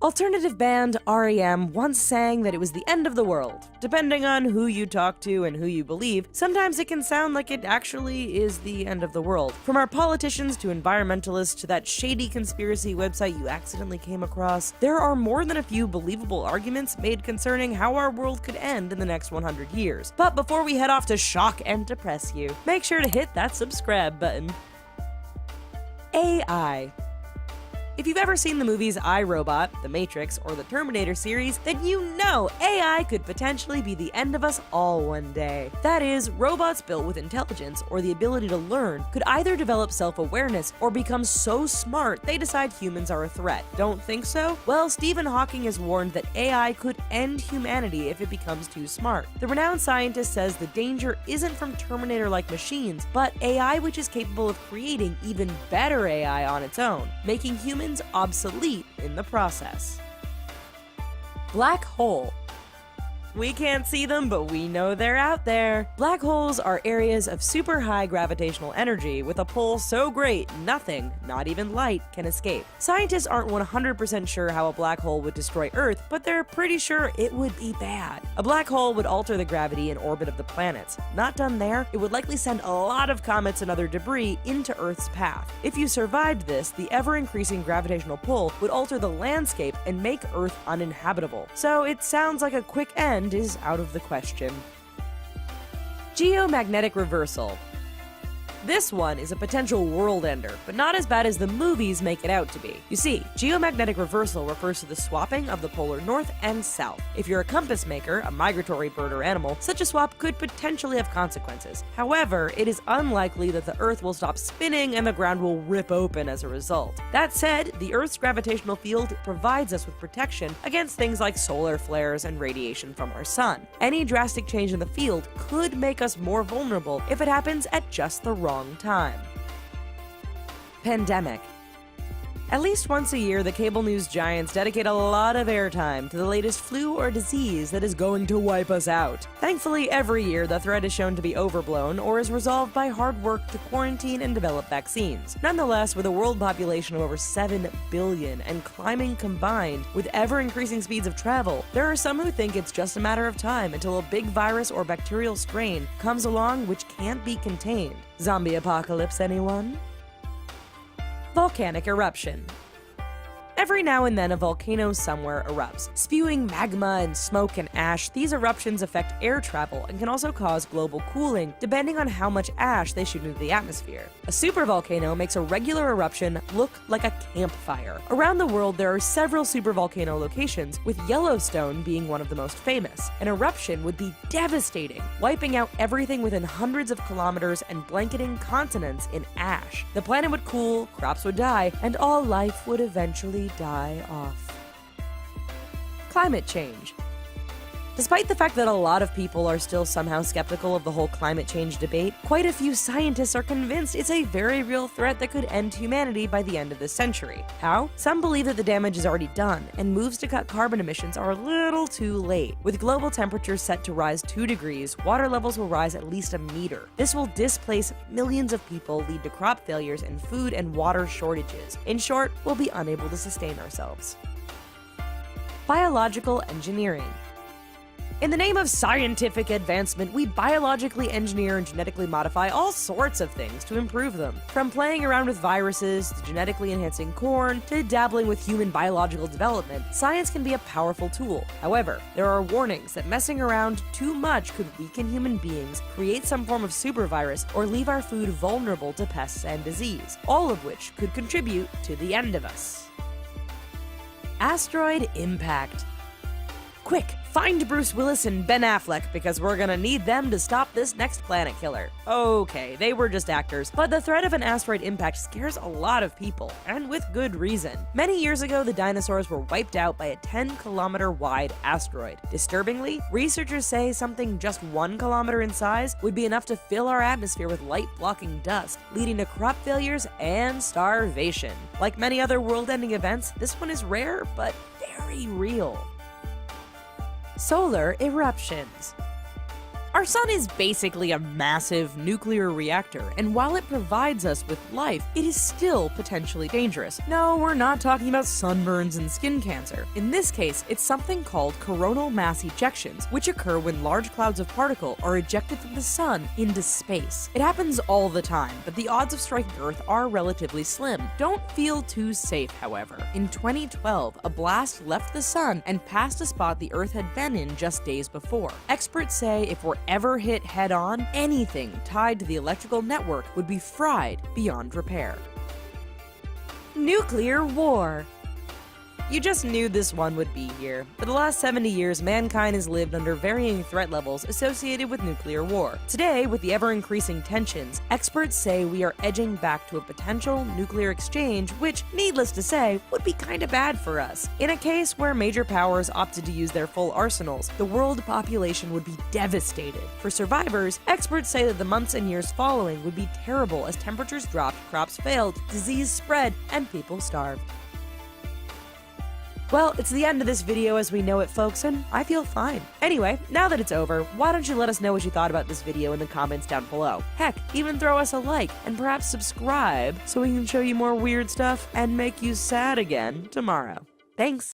Alternative band REM once sang that it was the end of the world. Depending on who you talk to and who you believe, sometimes it can sound like it actually is the end of the world. From our politicians to environmentalists to that shady conspiracy website you accidentally came across, there are more than a few believable arguments made concerning how our world could end in the next 100 years. But before we head off to shock and depress you, make sure to hit that subscribe button. AI. If you've ever seen the movies I, Robot, The Matrix, or the Terminator series, then you know AI could potentially be the end of us all one day. That is, robots built with intelligence or the ability to learn could either develop self-awareness or become so smart they decide humans are a threat. Don't think so? Well, Stephen Hawking has warned that AI could end humanity if it becomes too smart. The renowned scientist says the danger isn't from Terminator-like machines, but AI which is capable of creating even better AI on its own, making humans obsolete in the process. Black hole. We can't see them, but we know they're out there. Black holes are areas of super high gravitational energy with a pull so great nothing, not even light, can escape. Scientists aren't 100% sure how a black hole would destroy Earth, but they're pretty sure it would be bad. A black hole would alter the gravity and orbit of the planets. Not done there, it would likely send a lot of comets and other debris into Earth's path. If you survived this, the ever-increasing gravitational pull would alter the landscape and make Earth uninhabitable. So it sounds like a quick end is out of the question. Geomagnetic reversal. This one is a potential world ender, but not as bad as the movies make it out to be. You see, geomagnetic reversal refers to the swapping of the polar north and south. If you're a compass maker, a migratory bird or animal, such a swap could potentially have consequences. However, it is unlikely that the Earth will stop spinning and the ground will rip open as a result. That said, the Earth's gravitational field provides us with protection against things like solar flares and radiation from our sun. Any drastic change in the field could make us more vulnerable if it happens at just the wrong time. Pandemic. At least once a year, the cable news giants dedicate a lot of airtime to the latest flu or disease that is going to wipe us out. Thankfully, every year the threat is shown to be overblown or is resolved by hard work to quarantine and develop vaccines. Nonetheless, with a world population of over 7 billion and climbing combined with ever-increasing speeds of travel, there are some who think it's just a matter of time until a big virus or bacterial strain comes along which can't be contained. Zombie apocalypse, anyone? Volcanic eruption. Every now and then a volcano somewhere erupts, spewing magma and smoke and ash. These eruptions affect air travel and can also cause global cooling, depending on how much ash they shoot into the atmosphere. A supervolcano makes a regular eruption look like a campfire. Around the world, there are several supervolcano locations, with Yellowstone being one of the most famous. An eruption would be devastating, wiping out everything within hundreds of kilometers and blanketing continents in ash. The planet would cool, crops would die, and all life would eventually die off. Climate change. Despite the fact that a lot of people are still somehow skeptical of the whole climate change debate, quite a few scientists are convinced it's a very real threat that could end humanity by the end of this century. How? Some believe that the damage is already done, and moves to cut carbon emissions are a little too late. With global temperatures set to rise 2 degrees, water levels will rise at least a meter. This will displace millions of people, lead to crop failures, and food and water shortages. In short, we'll be unable to sustain ourselves. Biological engineering. In the name of scientific advancement, we biologically engineer and genetically modify all sorts of things to improve them. From playing around with viruses, to genetically enhancing corn, to dabbling with human biological development, science can be a powerful tool. However, there are warnings that messing around too much could weaken human beings, create some form of supervirus, or leave our food vulnerable to pests and disease, all of which could contribute to the end of us. Asteroid impact. Quick, find Bruce Willis and Ben Affleck because we're gonna need them to stop this next planet killer. Okay, they were just actors, but the threat of an asteroid impact scares a lot of people, and with good reason. Many years ago, the dinosaurs were wiped out by a 10-kilometer wide asteroid. Disturbingly, researchers say something just 1 kilometer in size would be enough to fill our atmosphere with light-blocking dust, leading to crop failures and starvation. Like many other world-ending events, this one is rare, but very real. Solar eruptions. Our sun is basically a massive nuclear reactor, and while it provides us with life, it is still potentially dangerous. No, we're not talking about sunburns and skin cancer. In this case, it's something called coronal mass ejections, which occur when large clouds of particle are ejected from the sun into space. It happens all the time, but the odds of striking Earth are relatively slim. Don't feel too safe, however. In 2012, a blast left the sun and passed a spot the Earth had been in just days before. Experts say if we're ever hit head-on, anything tied to the electrical network would be fried beyond repair. Nuclear war. You just knew this one would be here. For the last 70 years, mankind has lived under varying threat levels associated with nuclear war. Today, with the ever-increasing tensions, experts say we are edging back to a potential nuclear exchange, which, needless to say, would be kinda bad for us. In a case where major powers opted to use their full arsenals, the world population would be devastated. For survivors, experts say that the months and years following would be terrible as temperatures dropped, crops failed, disease spread, and people starved. Well, it's the end of this video as we know it, folks, and I feel fine. Anyway, now that it's over, why don't you let us know what you thought about this video in the comments down below. Heck, even throw us a like, and perhaps subscribe so we can show you more weird stuff and make you sad again tomorrow. Thanks!